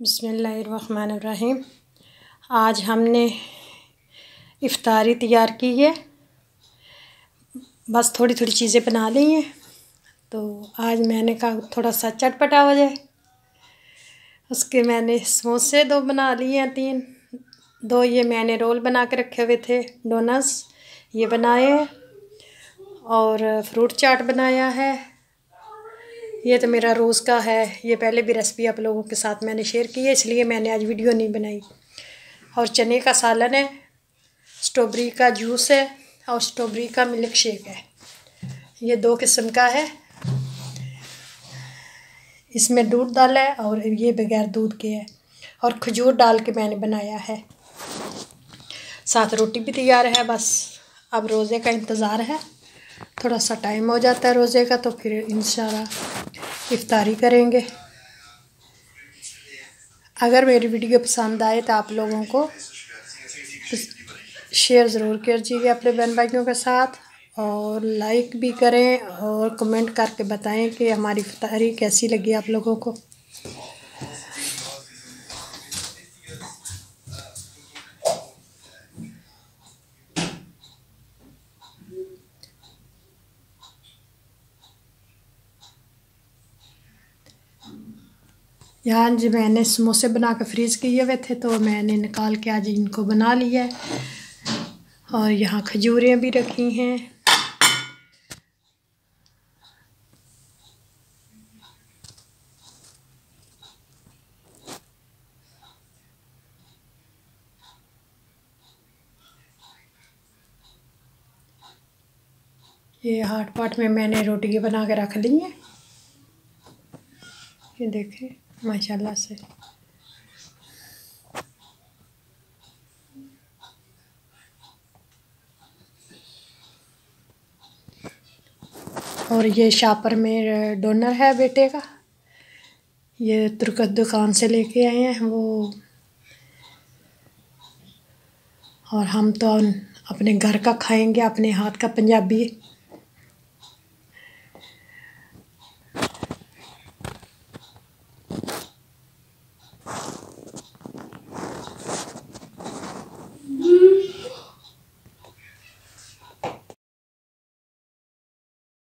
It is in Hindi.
बिस्मिल्लाहिर्रहमानिर्रहीम। आज हमने इफ़्तारी तैयार की है। बस थोड़ी थोड़ी चीज़ें बना ली हैं, तो आज मैंने कहा थोड़ा सा चटपटा हो जाए। उसके मैंने समोसे दो बना लिए हैं, दो ये मैंने रोल बना के रखे हुए थे, डोनट्स ये बनाए हैं, और फ्रूट चाट बनाया है। ये तो मेरा रोज़ का है, ये पहले भी रेसिपी आप लोगों के साथ मैंने शेयर की है, इसलिए मैंने आज वीडियो नहीं बनाई। और चने का सालन है, स्ट्रॉबेरी का जूस है और स्ट्रॉबेरी का मिल्क शेक है। ये दो किस्म का है, इसमें दूध डाला है और ये बगैर दूध के है, और खजूर डाल के मैंने बनाया है। साथ रोटी भी तैयार है। बस अब रोज़े का इंतज़ार है, थोड़ा सा टाइम हो जाता है रोज़े का, तो फिर इंशाल्लाह इफ़्तारी करेंगे। अगर मेरी वीडियो पसंद आए तो आप लोगों को शेयर ज़रूर कीजिएगा अपने बहन भाइयों के साथ, और लाइक भी करें और कमेंट करके बताएं कि हमारी इफ़्तारी कैसी लगी आप लोगों को। यहाँ जी मैंने समोसे बना के फ्रीज़ किए हुए थे, तो मैंने निकाल के आज इनको बना लिया है। और यहाँ खजूरें भी रखी हैं। ये हाट पाट में मैंने रोटी बना के रख ली हैं, ये देखें माशाल्लाह से। और ये शापर में डोनर है बेटे का, ये तुर्कत दुकान से लेके आए हैं वो। और हम तो अपने घर का खाएंगे, अपने हाथ का पंजाबी